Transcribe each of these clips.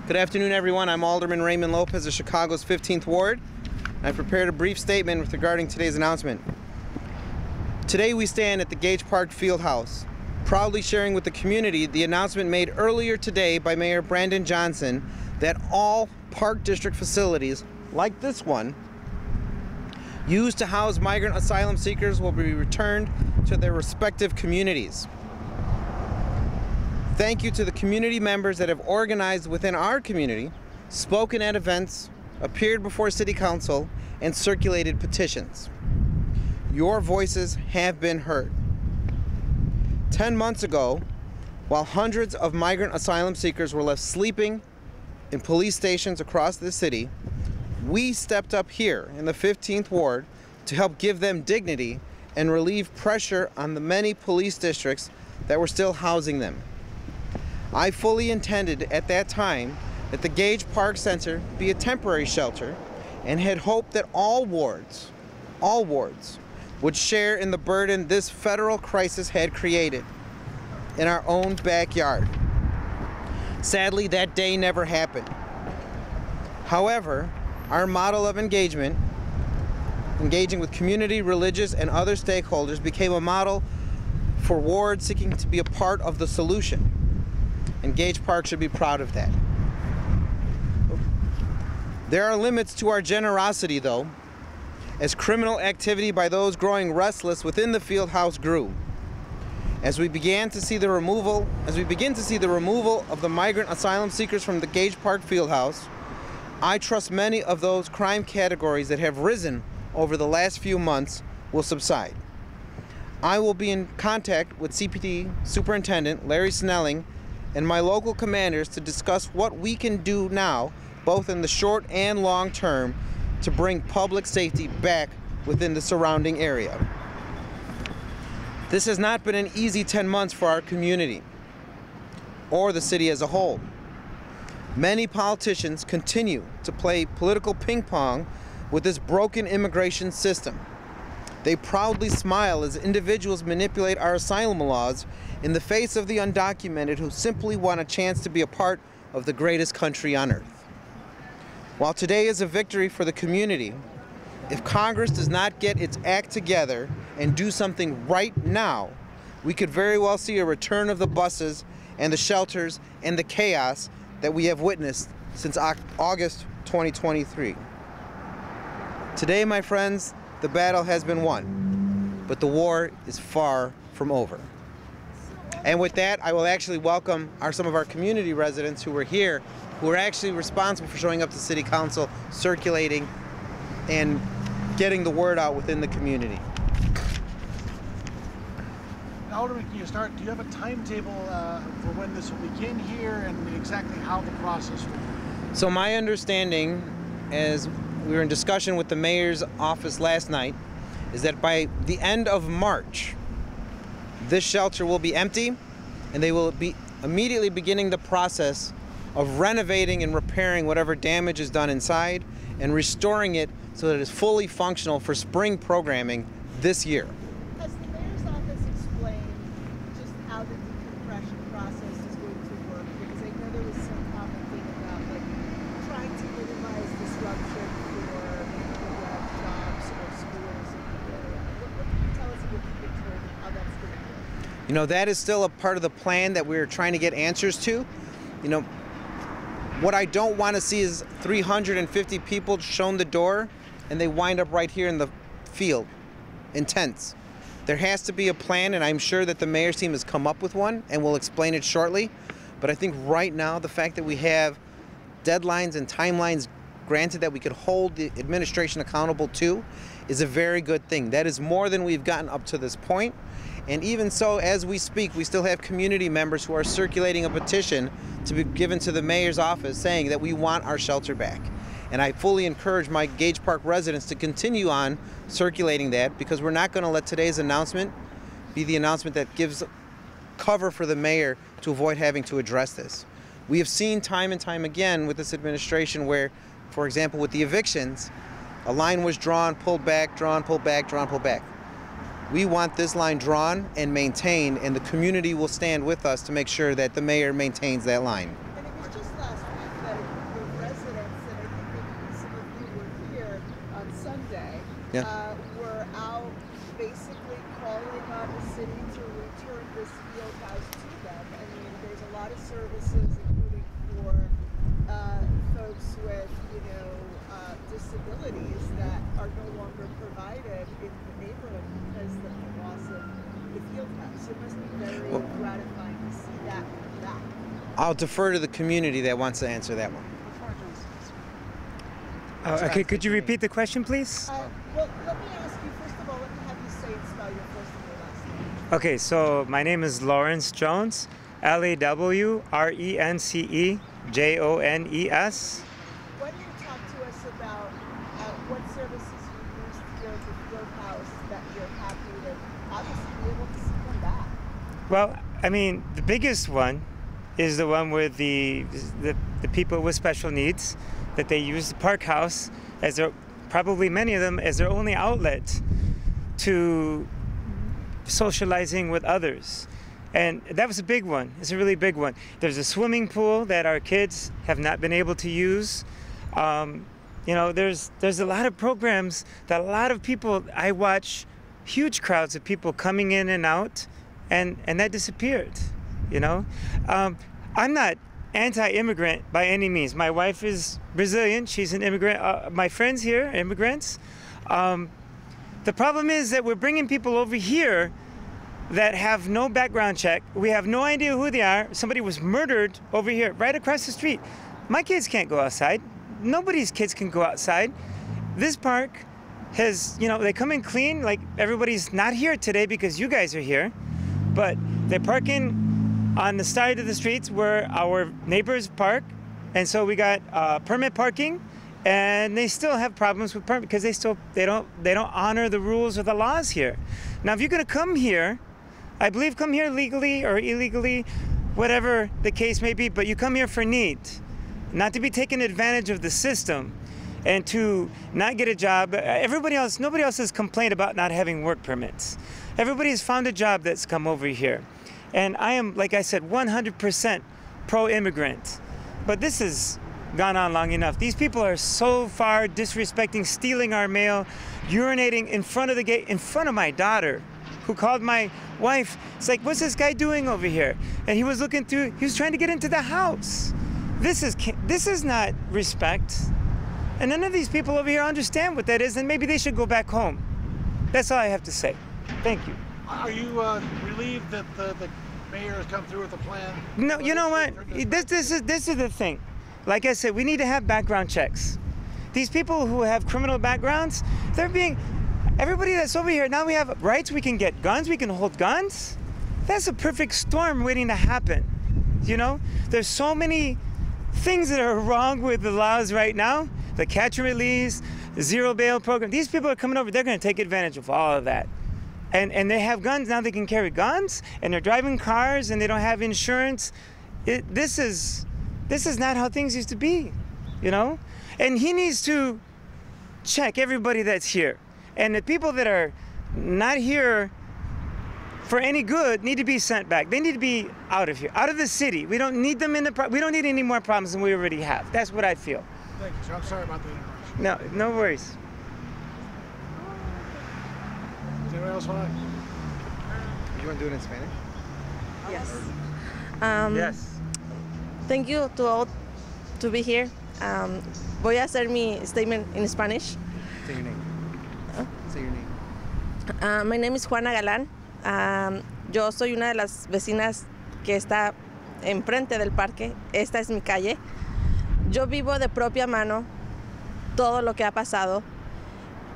Good afternoon, everyone. I'm Alderman Ray Lopez of Chicago's 15th Ward. I've prepared a brief statement regarding today's announcement. Today we stand at the Gage Park Field House, proudly sharing with the community the announcement made earlier today by Mayor Brandon Johnson that all Park District facilities, like this one, used to house migrant asylum seekers will be returned to their respective communities. Thank you to the community members that have organized within our community, spoken at events, appeared before City Council, and circulated petitions. Your voices have been heard. 10 months ago, while hundreds of migrant asylum seekers were left sleeping in police stations across the city, we stepped up here in the 15th Ward to help give them dignity and relieve pressure on the many police districts that were still housing them. I fully intended at that time that the Gage Park Center be a temporary shelter and had hoped that all wards would share in the burden this federal crisis had created in our own backyard. Sadly, that day never happened. However, our model of engaging with community, religious, and other stakeholders became a model for wards seeking to be a part of the solution. And Gage Park should be proud of that. There are limits to our generosity, though, as criminal activity by those growing restless within the field house grew. As we begin to see the removal of the migrant asylum seekers from the Gage Park Field House, I trust many of those crime categories that have risen over the last few months will subside. I will be in contact with CPD Superintendent Larry Snelling and my local commanders to discuss what we can do now, both in the short and long term, to bring public safety back within the surrounding area. This has not been an easy 10 months for our community or the city as a whole. Many politicians continue to play political ping pong with this broken immigration system. They proudly smile as individuals manipulate our asylum laws in the face of the undocumented who simply want a chance to be a part of the greatest country on earth. While today is a victory for the community, if Congress does not get its act together and do something right now, we could very well see a return of the buses and the shelters and the chaos that we have witnessed since August 2023. Today, my friends, the battle has been won, but the war is far from over. And with that, I will actually welcome some of our community residents who were here, who are actually responsible for showing up to City Council, circulating, and getting the word out within the community. Alderman, can you start? Do you have a timetable for when this will begin here and exactly how the process will work? So my understanding, as we were in discussion with the mayor's office last night, is that by the end of March, this shelter will be empty and they will be immediately beginning the process of renovating and repairing whatever damage is done inside and restoring it so that it is fully functional for spring programming this year. Has the mayor's office explained just how the decompression process is going to work? Because I know there was some commenting about trying to minimize disruption for people who have jobs or schools in the area. What can you tell us about how that's going to work? You know, that is still a part of the plan that we're trying to get answers to. You know, what I don't want to see is 350 people shown the door and they wind up right here in the field in tents. There has to be a plan, and I'm sure that the mayor's team has come up with one and we'll explain it shortly. But I think right now the fact that we have deadlines and timelines granted that we could hold the administration accountable to is a very good thing. That is more than we've gotten up to this point. And even so, as we speak, we still have community members who are circulating a petition to be given to the mayor's office saying that we want our shelter back. And I fully encourage my Gage Park residents to continue on circulating that, because we're not going to let today's announcement be the announcement that gives cover for the mayor to avoid having to address this. We have seen time and time again with this administration where, for example, with the evictions, a line was drawn, pulled back, drawn, pulled back, drawn, pulled back. We want this line drawn and maintained, and the community will stand with us to make sure that the mayor maintains that line. And it was just last week that were out basically calling on the city to return this field house to them. I mean, there's a lot of services, including for folks with, disabilities that are no longer provided in the neighborhood because of the loss of the field house. It must be very gratifying to see that come back. I'll defer to the community that wants to answer that one. Okay, could you repeat the question, please? Well, let me ask you, first of all, let me have you say and spell your first and your last name. Okay, so my name is Lawrence Jones, Lawrencejones. Why don't you talk to us about what services you used here at the field house that you're happy to obviously be able to see come back? Well, I mean, the biggest one is the one with the people with special needs, that they use the park house as their, probably many of them, as their only outlet to socializing with others. And that was a big one. It's a really big one. There's a swimming pool that our kids have not been able to use. There's a lot of programs that a lot of people, I watch huge crowds of people coming in and out, and that disappeared, I'm not anti-immigrant by any means. My wife is Brazilian, she's an immigrant. My friends here are immigrants. The problem is that we're bringing people over here that have no background check. We have no idea who they are. Somebody was murdered over here, right across the street. My kids can't go outside. Nobody's kids can go outside. This park has, they come in clean, like everybody's not here today because you guys are here, but they're parking on the side of the streets where our neighbors park. And so we got permit parking, and they still have problems with permit because they don't honor the rules or the laws here. Now, if you're gonna come here, I believe come here legally or illegally, whatever the case may be, but you come here for need, not to be taking advantage of the system and to not get a job. Nobody else has complained about not having work permits. Everybody has found a job that's come over here. And I am, like I said, 100% pro-immigrant. But this has gone on long enough. These people are so far disrespecting, stealing our mail, urinating in front of the gate, in front of my daughter, who called my wife. It's like, what's this guy doing over here? And he was looking through, he was trying to get into the house. This is not respect. And none of these people over here understand what that is, and maybe they should go back home. That's all I have to say. Thank you. Are you relieved that the mayor has come through with a plan? No, you know what? This is the thing. Like I said, we need to have background checks. These people who have criminal backgrounds, everybody that's over here, now we have rights, we can get guns, we can hold guns. That's a perfect storm waiting to happen. There's so many things that are wrong with the laws right now. The catch and release, the zero bail program. These people are coming over, they're gonna take advantage of all of that. And they have guns, now they can carry guns, and they're driving cars, and they don't have insurance. This is not how things used to be, And he needs to check everybody that's here. And the people that are not here for any good need to be sent back. They need to be out of here, out of the city. We don't need them we don't need any more problems than we already have. That's what I feel. Thank you, sir. I'm sorry about the interruption. No worries. Does anyone else want to? You want to do it in Spanish? Yes. Yes. Thank you to all to be here. Voy a hacer mi statement in Spanish. Say your name. Say your name. My name is Juana Galán. Yo soy una de las vecinas que está enfrente del parque. Esta es mi calle. Yo vivo de propia mano todo lo que ha pasado.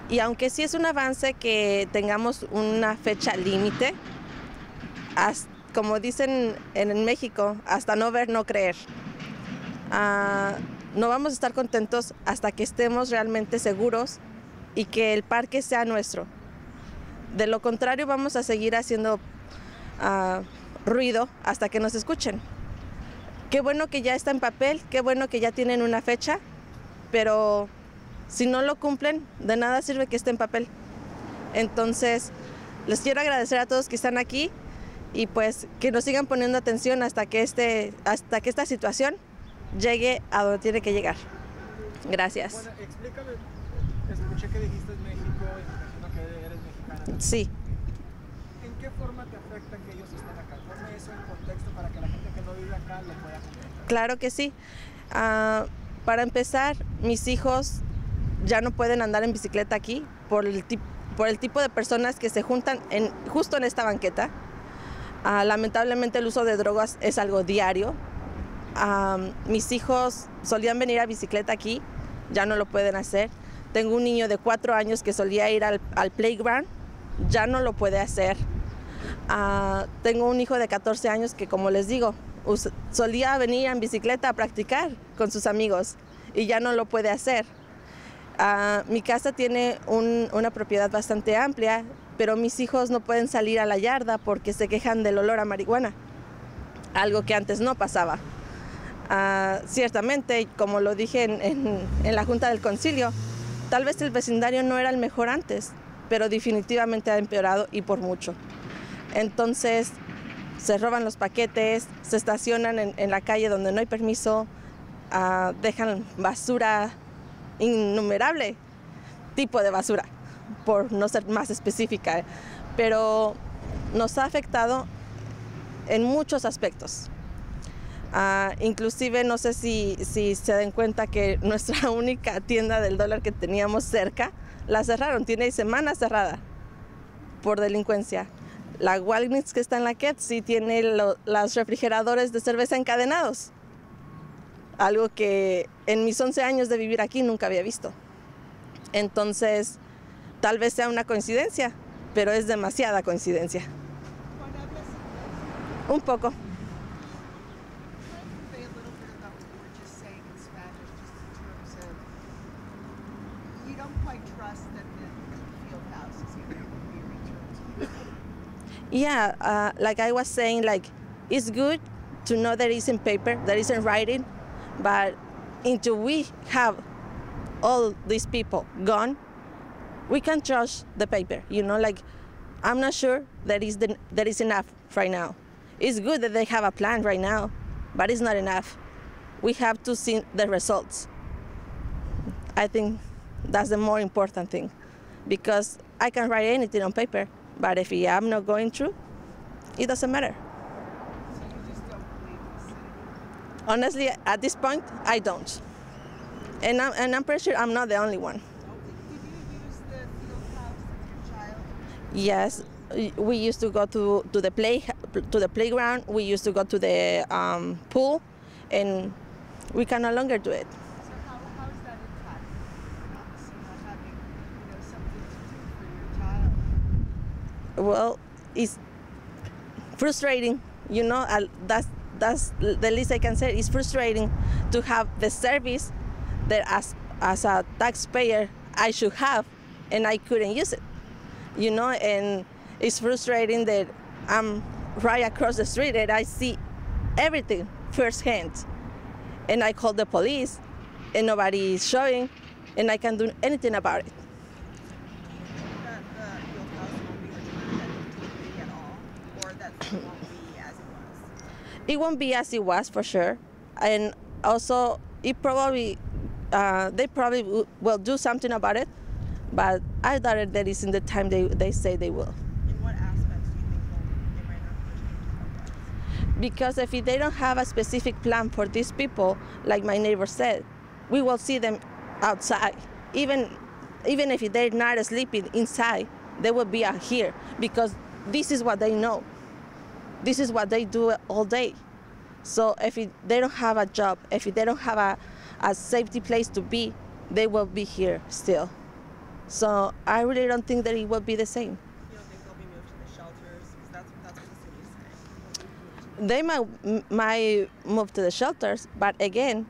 Y aunque sí es un avance que tengamos una fecha límite, como dicen en México, hasta no ver, no creer. No vamos a estar contentos hasta que estemos realmente seguros y que el parque sea nuestro. De lo contrario, vamos a seguir haciendo ruido hasta que nos escuchen. Qué bueno que ya está en papel, qué bueno que ya tienen una fecha, pero si no lo cumplen, de nada sirve que esté en papel. Entonces, les quiero agradecer a todos que están aquí y pues que nos sigan poniendo atención hasta que esta situación llegue a donde tiene que llegar. Gracias. Bueno, explícale Escuché que dijiste México y me imagino que eres mexicana también. Sí. ¿En qué forma te afecta que ellos estén acá? Ponme eso en contexto para que la gente que no vive acá lo pueda comprender. Claro que sí. Para empezar, mis hijos ya no pueden andar en bicicleta aquí por el tipo de personas que se juntan justo en esta banqueta. Lamentablemente el uso de drogas es algo diario. Mis hijos solían venir a bicicleta aquí, ya no lo pueden hacer. Tengo un niño de 4 años que solía ir al playground, ya no lo puede hacer. Tengo un hijo de 14 años que, como les digo, solía venir en bicicleta a practicar con sus amigos y ya no lo puede hacer. Mi casa tiene una propiedad bastante amplia, pero mis hijos no pueden salir a la yarda porque se quejan del olor a marihuana, algo que antes no pasaba. Ciertamente, como lo dije en la Junta del Concilio, tal vez el vecindario no era el mejor antes, pero definitivamente ha empeorado y por mucho. Entonces, se roban los paquetes, se estacionan en la calle donde no hay permiso, dejan basura, innumerable tipo de basura, por no ser más específica, pero nos ha afectado en muchos aspectos. Inclusive no sé si se den cuenta que nuestra única tienda del dólar que teníamos cerca la cerraron, tiene semanas cerrada por delincuencia. La Walgreens que está en la Ket sí tiene los refrigeradores de cerveza encadenados, algo que en mis 11 años de vivir aquí nunca había visto. Entonces, tal vez sea una coincidencia, pero es demasiada coincidencia. Juan, ¿hablas inglés? Un poco. Can you convey a little bit about what you were just saying in Spanish, just in terms of you don't quite trust that the field house is going to be returned to you? Yeah, like I was saying, like it's good to know that it's in paper, that it's in writing, but until we have all these people gone, we can't trust the paper. You know, like I'm not sure that is enough right now. It's good that they have a plan right now, but it's not enough. We have to see the results. I think that's the more important thing, because I can write anything on paper, but if I'm not going through, it doesn't matter. So you just don't believe in the city? Honestly, at this point, I don't. And I'm pretty sure I'm not the only one. Did you use the field house as your child? Yes, we used to go to the playground. We used to go to the pool, and we can no longer do it. So how is that impacting? Obviously not having, something to do for your child. Well, it's frustrating, that's the least I can say. It's frustrating to have the service that as a taxpayer I should have, and I couldn't use it, and it's frustrating that I'm right across the street and I see everything firsthand, and I call the police and nobody is showing, and I can't do anything about it. That the field house won't be returned at all, or that it won't be as it was? It won't be as it was for sure, and also they probably will do something about it, but I doubt that it's in the time they say they will. In what aspects do you think they might not change? Because if they don't have a specific plan for these people, like my neighbor said, we will see them outside. Even if they're not sleeping inside, they will be out here, because this is what they know. This is what they do all day. So if they don't have a job, if they don't have a safety place to be, they will be here still. So I really don't think that it will be the same. You don't think they'll be moved to the shelters? Because that's what the city is saying. They might move to the shelters, but again,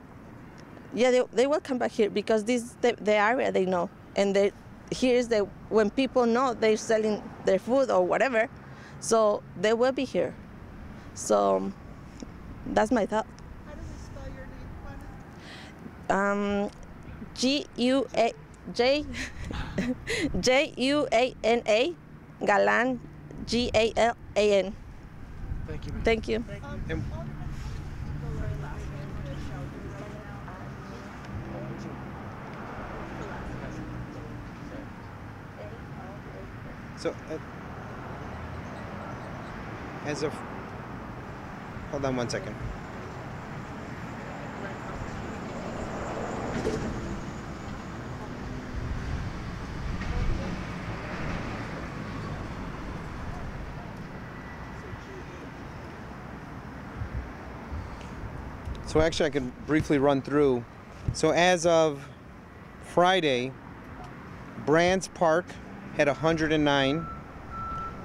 yeah, they will come back here, because this the area they know, and here's when people know they're selling their food or whatever, so they will be here. So that's my thought. How do we spell your name, Juana? Juana, Galan, Galan. Thank you, ma'am. Thank you. And- So, as of, hold on one second. So actually I could briefly run through. So as of Friday, Brands Park had 109.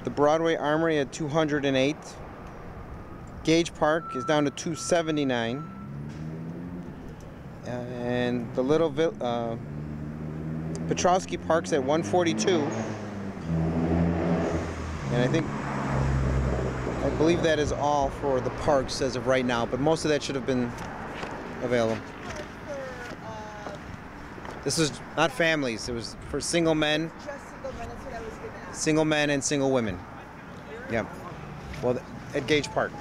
The Broadway Armory had 208. Gage Park is down to 279. And the little Petrowski Park's at 142. And I believe that is all for the parks as of right now, but most of that should have been available. This is not families, it was for single men. Just single men, that's what I was going to ask. Single men and single women. Yeah. Well, at Gage Park.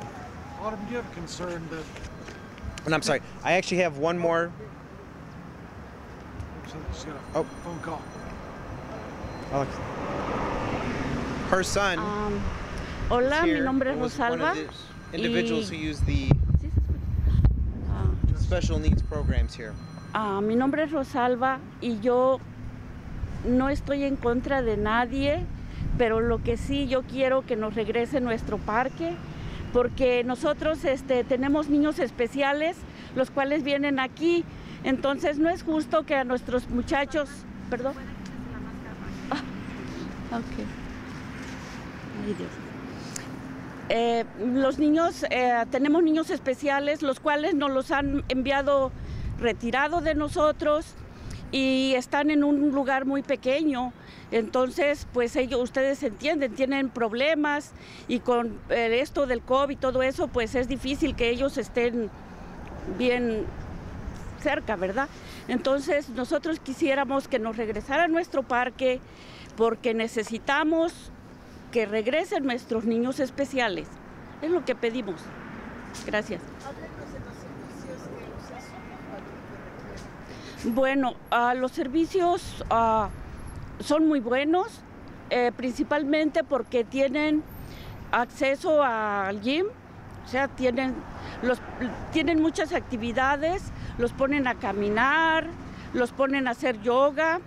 Alderman, do you have a concern that... And I'm sorry, I actually have one more. Oops, I just got a phone call. Alex. Her son. Hola, mi here, nombre es was one Rosalba. of the individuals who use the ¿Sí se escucha? special needs programs here. Mi nombre es Rosalba y yo no estoy en contra de nadie, pero lo que sí yo quiero que nos regrese nuestro parque, porque nosotros tenemos niños especiales, los cuales vienen aquí, entonces no es justo que a nuestros muchachos, perdón. Okay. Ay, Dios. Los niños, tenemos niños especiales, los cuales nos los han enviado retirado de nosotros y están en un lugar muy pequeño. Entonces, pues ustedes entienden, tienen problemas y con esto del COVID y todo eso, pues es difícil que ellos estén bien cerca, ¿verdad? Entonces, nosotros quisiéramos que nos regresara nuestro parque porque necesitamos que regresen nuestros niños especiales. Es lo que pedimos. Gracias. Háblenos de los servicios que usas aquí que requieren. Bueno, los servicios son muy buenos, principalmente porque tienen acceso al gym, o sea, tienen muchas actividades, los ponen a caminar, los ponen a hacer yoga,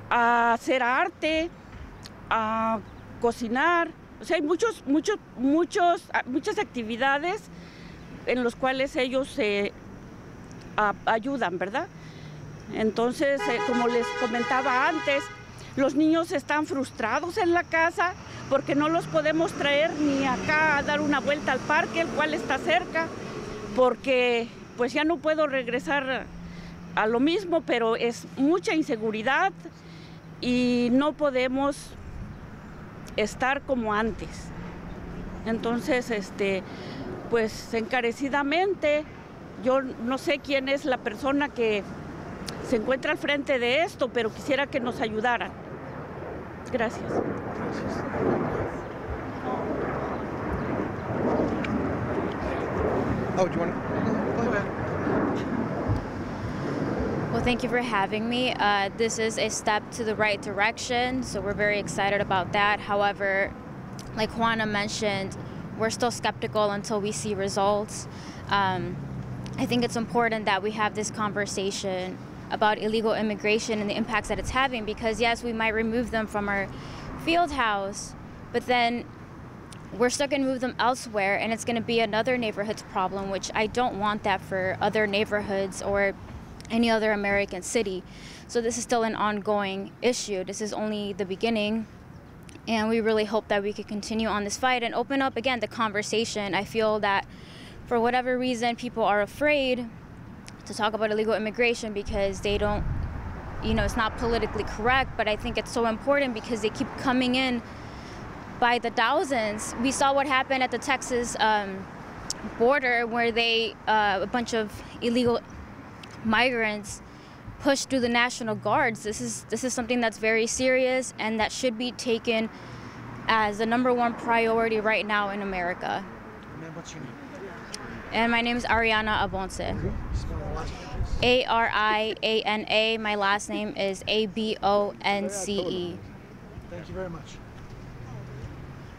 a hacer arte, a cocinar, o sea, hay muchas actividades en las cuales ellos se ayudan, ¿verdad? Entonces, como les comentaba antes, los niños están frustrados en la casa porque no los podemos traer ni acá a dar una vuelta al parque, el cual está cerca, porque pues ya no puedo regresar a lo mismo, pero es mucha inseguridad y no podemos estar como antes. Entonces, pues encarecidamente, yo no sé quién es la persona que se encuentra al frente de esto, pero quisiera que nos ayudaran. Gracias. Oh, do you want to? Go ahead. Well, thank you for having me. This is a step to the right direction, so we're very excited about that. However, like Juana mentioned, we're still skeptical until we see results. I think it's important that we have this conversation about illegal immigration and the impacts that it's having, because yes, we might remove them from our field house, but then we're still going to move them elsewhere, and it's going to be another neighborhood's problem, which I don't want that for other neighborhoods or any other American city. So this is still an ongoing issue. This is only the beginning, and we really hope that we could continue on this fight and open up again the conversation. I feel that for whatever reason, people are afraid to talk about illegal immigration because they don't, it's not politically correct, but I think it's so important because they keep coming in by the thousands. We saw what happened at the Texas border where a bunch of illegal migrants pushed through the National Guards. This is something that's very serious and that should be taken as the #1 priority right now in America. Ma'am, what's your name? And my name is Ariana Abonce. Spell the last name, please. Ariana. My last name is Abonce. Thank you very much.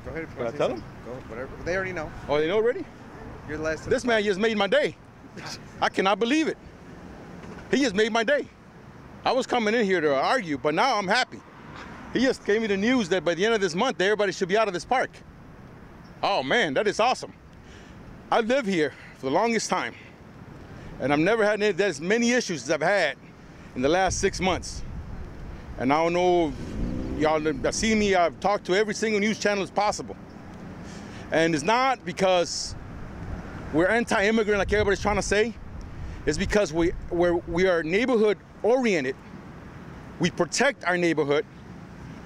Go ahead. Can I tell them? Go, whatever. They already know. Oh, they know already? You're the last. This man just made my day. I cannot believe it. He just made my day. I was coming in here to argue, but now I'm happy. He just gave me the news that by the end of this month, everybody should be out of this park. Oh man, that is awesome. I live here for the longest time, and I've never had as many issues as I've had in the last 6 months. And I don't know, y'all have seen me, I've talked to every single news channel as possible. And it's not because we're anti-immigrant like everybody's trying to say. It's because we are neighborhood oriented. We protect our neighborhood,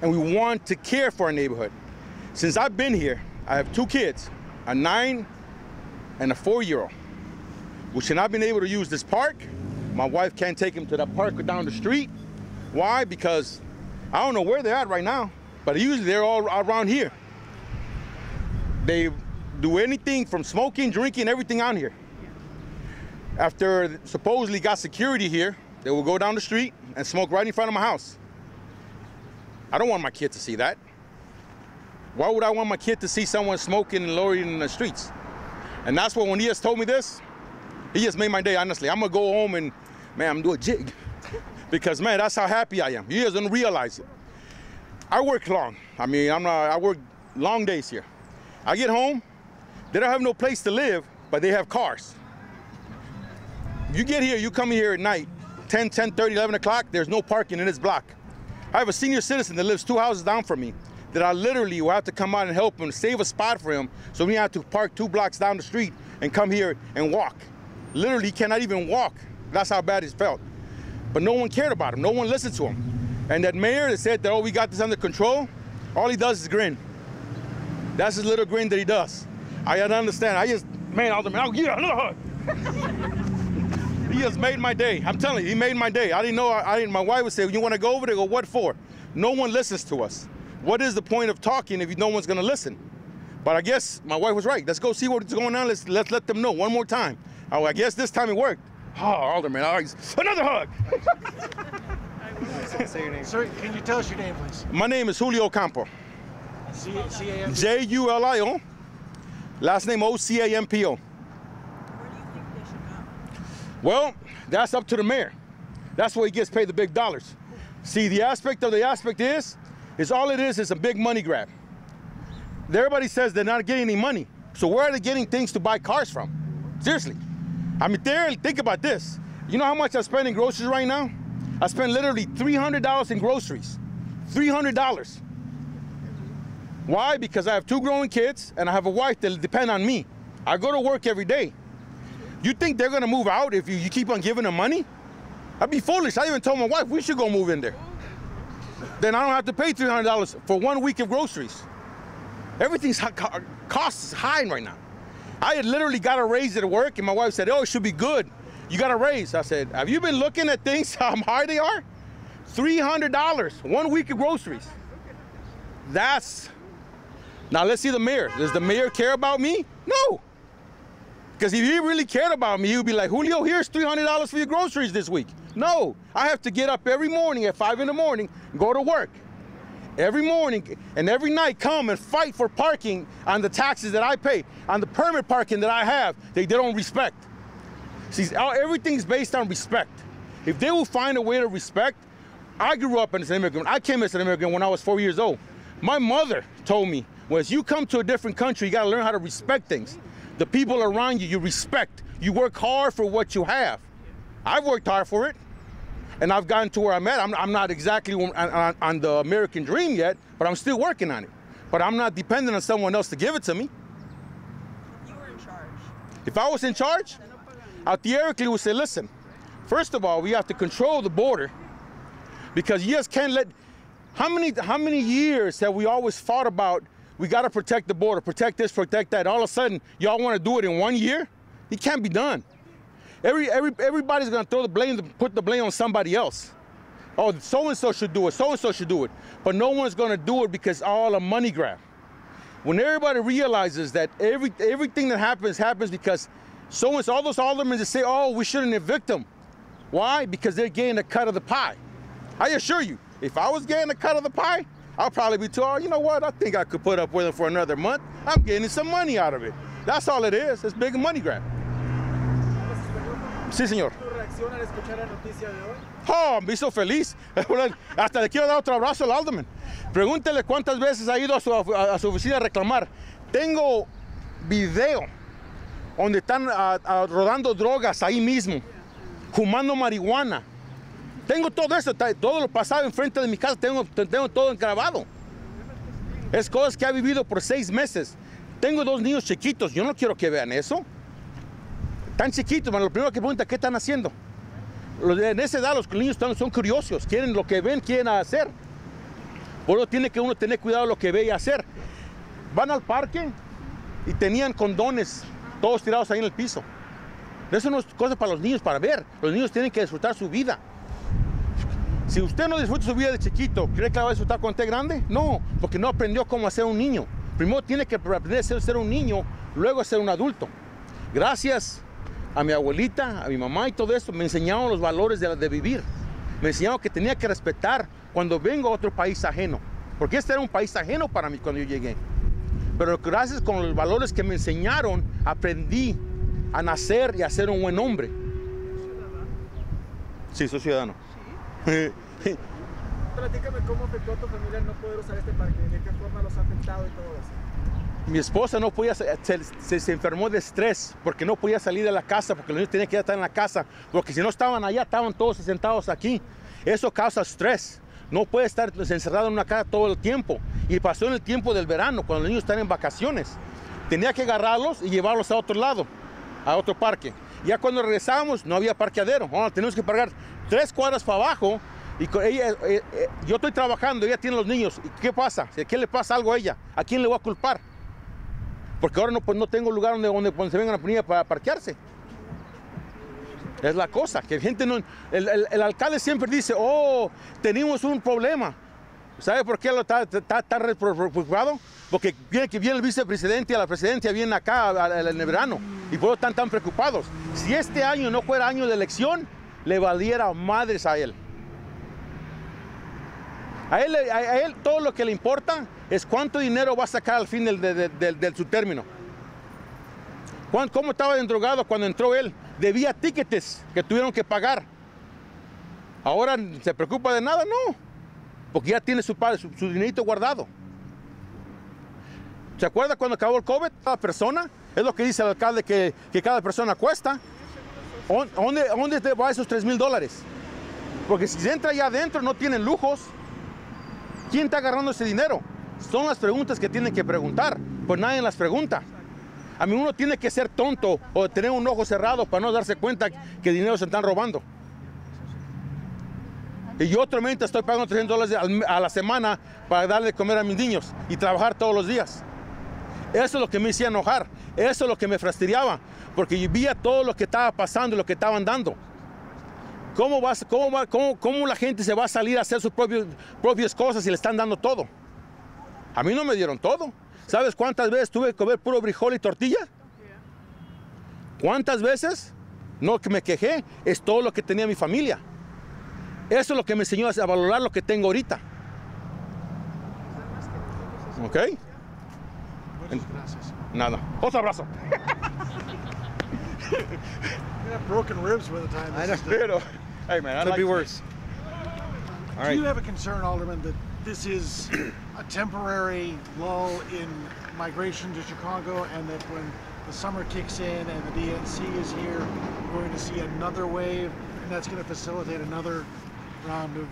and we want to care for our neighborhood. Since I've been here, I have 2 kids, a 9 and a 4-year-old, which have not been able to use this park. My wife can't take them to that park down the street. Why? Because I don't know where they're at right now, but usually they're all around here. They do anything from smoking, drinking, everything on here. After supposedly got security here, they will go down the street and smoke right in front of my house. I don't want my kid to see that. Why would I want my kid to see someone smoking and loitering in the streets? And that's what, when he just told me this, he just made my day, honestly. I'm gonna go home and, man, I'm doing a jig. Because, man, that's how happy I am. You guys don't realize it. I work long. I mean, I work long days here. I get home, they don't have no place to live, but they have cars. You get here, you come here at night, 10, 10:30, 11 o'clock, there's no parking in this block. I have a senior citizen that lives 2 houses down from me that I literally will have to come out and help him save a spot for him, so we have to park 2 blocks down the street and come here and walk. Literally, he cannot even walk. That's how bad he's felt. But no one cared about him. No one listened to him. And that mayor that said that, oh, we got this under control, all he does is grin. That's his little grin that he does. I understand. Man, Alderman, oh yeah, another hug. He just made my day. I'm telling you, he made my day. I didn't know, my wife would say, you want to go over there? Go, what for? No one listens to us. What is the point of talking if no one's going to listen? But I guess my wife was right. Let's go see what's going on. Let's let them know one more time. Oh, I guess this time it worked. Oh, Alderman, another hug. Say your name. Sir, can you tell us your name, please? My name is Julio Campo. C-A-M-P? Julio. Last name O-C-A-M-P-O. Where do you think they should go? Well, that's up to the mayor. That's where he gets paid the big dollars. See, the aspect is all it is a big money grab. Everybody says they're not getting any money. So where are they getting things to buy cars from? Seriously. I mean, think about this. You know how much I spend in groceries right now? I spend literally $300 in groceries. $300. Why? Because I have 2 growing kids and I have a wife that depend on me. I go to work every day. You think they're gonna move out if you keep on giving them money? I'd be foolish. I even told my wife we should go move in there. Then I don't have to pay $300 for 1 week of groceries. Everything's cost is high right now. I had literally got a raise at work and my wife said, oh, it should be good. You got a raise. I said, have you been looking at things, how high they are? $300, 1 week of groceries. Now let's see the mayor. Does the mayor care about me? No. Because if he really cared about me, he would be like, Julio, here's $300 for your groceries this week. No, I have to get up every morning at 5 in the morning, go to work. Every morning and every night come and fight for parking on the taxes that I pay, on the permit parking that I have, they don't respect. See, everything's based on respect. If they will find a way to respect, I grew up as an immigrant. I came as an immigrant when I was 4 years old. My mother told me, as you come to a different country, you gotta learn how to respect things. The people around you, you respect. You work hard for what you have. I've worked hard for it, and I've gotten to where I'm at. I'm not exactly on the American dream yet, but I'm still working on it. But I'm not dependent on someone else to give it to me. If you were in charge. If I was in charge, I theoretically would say, listen, first of all, we have to control the border, because you just can't let, how many years have we always fought about, we got to protect the border, protect this, protect that. All of a sudden, y'all want to do it in 1 year? It can't be done. Everybody's going to throw the blame, put the blame on somebody else. Oh, so-and-so should do it, so-and-so should do it. But no one's going to do it because all a money grab. When everybody realizes that everything that happens because so-and-so, all those aldermen that say, oh, we shouldn't evict them. Why? Because they're getting a cut of the pie. I assure you, if I was getting a cut of the pie, I'll probably be told, oh, you know what, I think I could put up with it for another month. I'm getting some money out of it. That's all it is. It's big money grab. Sí, señor. ¿Tu reacción al escuchar la noticia de hoy? Oh, me hizo feliz. Hasta le quiero dar otro abrazo al Alderman. Pregúntele cuántas veces ha ido a su oficina a reclamar. Tengo video donde están rodando drogas ahí mismo, fumando marihuana. Tengo todo eso, todo lo pasado enfrente de mi casa, tengo todo grabado. Es cosas que ha vivido por 6 meses. Tengo 2 niños chiquitos, yo no quiero que vean eso. Tan chiquitos, pero lo primero que preguntan, ¿qué están haciendo? En esa edad los niños son curiosos, quieren lo que ven, quieren hacer. Por eso tiene que uno tener cuidado de lo que ve y hacer. Van al parque y tenían condones todos tirados ahí en el piso. Eso no es cosa para los niños, para ver. Los niños tienen que disfrutar su vida. Si usted no disfruta su vida de chiquito, ¿cree que la va a disfrutar cuando esté grande? No, porque no aprendió cómo ser un niño. Primero tiene que aprender a ser un niño, luego a ser un adulto. Gracias a mi abuelita, a mi mamá y todo eso, me enseñaron los valores de vivir. Me enseñaron que tenía que respetar cuando vengo a otro país ajeno. Porque este era un país ajeno para mí cuando yo llegué. Pero gracias con los valores que me enseñaron, aprendí a nacer y a ser un buen hombre. Sí, soy ciudadano. Sí. Platícame cómo afectó a tu familia no poder usar este parque, de qué forma los ha afectado y todo eso. Mi esposa no podía, se enfermó de estrés porque no podía salir de la casa, porque los niños tenían que estar en la casa, porque si no estaban allá, estaban todos sentados aquí. Eso causa estrés. No puede estar encerrado en una casa todo el tiempo. Y pasó en el tiempo del verano, cuando los niños están en vacaciones. Tenía que agarrarlos y llevarlos a otro lado, a otro parque. Ya cuando regresábamos, no había parqueadero. Ahora tenemos que pagar 3 cuadras para abajo. Y con ella, yo estoy trabajando, ella tiene los niños. ¿Y qué pasa? Si a quién le pasa algo a ella, ¿a quién le voy a culpar? Porque ahora no tengo lugar donde se vengan a poner para parquearse. Es la cosa, que gente no... El alcalde siempre dice, oh, tenemos un problema. ¿Sabe por qué está preocupado? Porque viene el vicepresidente y la presidencia viene acá en el verano. Y por eso están tan preocupados. Si este año no fuera año de elección, le valiera madres a él. A él todo lo que le importa es cuánto dinero va a sacar al fin de su término. ¿Cómo estaba endrogado cuando entró él? Debía tickets que tuvieron que pagar. ¿Ahora se preocupa de nada? No, porque ya tiene su dinerito guardado. ¿Se acuerda cuando acabó el COVID? Cada persona, es lo que dice el alcalde que cada persona cuesta. ¿Dónde te va esos $3,000? Porque si se entra allá adentro no tienen lujos. ¿Quién está agarrando ese dinero? Son las preguntas que tienen que preguntar, pues nadie las pregunta. A mí uno tiene que ser tonto o tener un ojo cerrado para no darse cuenta que dinero se están robando. Y yo otro estoy pagando $300 a la semana para darle de comer a mis niños y trabajar todos los días. Eso es lo que me hacía enojar, eso es lo que me fastidiaba, porque yo veía todo lo que estaba pasando y lo que estaban dando. ¿Cómo la gente se va a salir a hacer sus propias cosas si le están dando todo? A mí no me dieron todo. ¿Sabes cuántas veces tuve que comer puro frijol y tortilla? ¿Cuántas veces? No, que me quejé. Es todo lo que tenía mi familia. Eso es lo que me enseñó a valorar lo que tengo ahorita. ¿Ok? Muchas gracias. Nada. Otro abrazo. You have broken ribs by the time this is done. Pero, hey man, Could be worse. All Do right. you have a concern, Alderman, that this is a temporary lull in migration to Chicago, and that when the summer kicks in and the DNC is here, we're going to see another wave, and that's going to facilitate another round of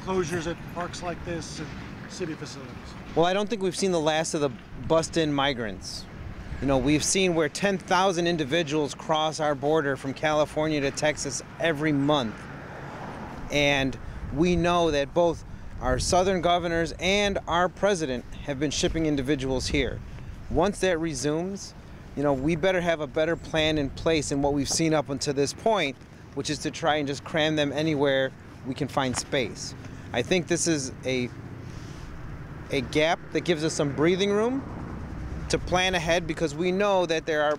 closures at parks like this and city facilities? Well, I don't think we've seen the last of the bust-in migrants. You know, we've seen where 10,000 individuals cross our border from California to Texas every month. And we know that both our southern governors and our president have been shipping individuals here. Once that resumes, you know, we better have a better plan in place than what we've seen up until this point, which is to try and just cram them anywhere we can find space. I think this is a gap that gives us some breathing room to plan ahead, because we know that there are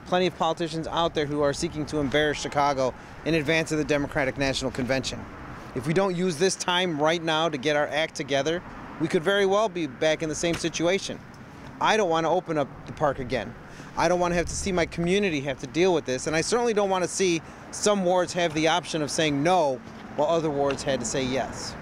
plenty of politicians out there who are seeking to embarrass Chicago in advance of the Democratic National Convention. If we don't use this time right now to get our act together, we could very well be back in the same situation. I don't want to open up the park again. I don't want to have to see my community have to deal with this, and I certainly don't want to see some wards have the option of saying no while other wards had to say yes.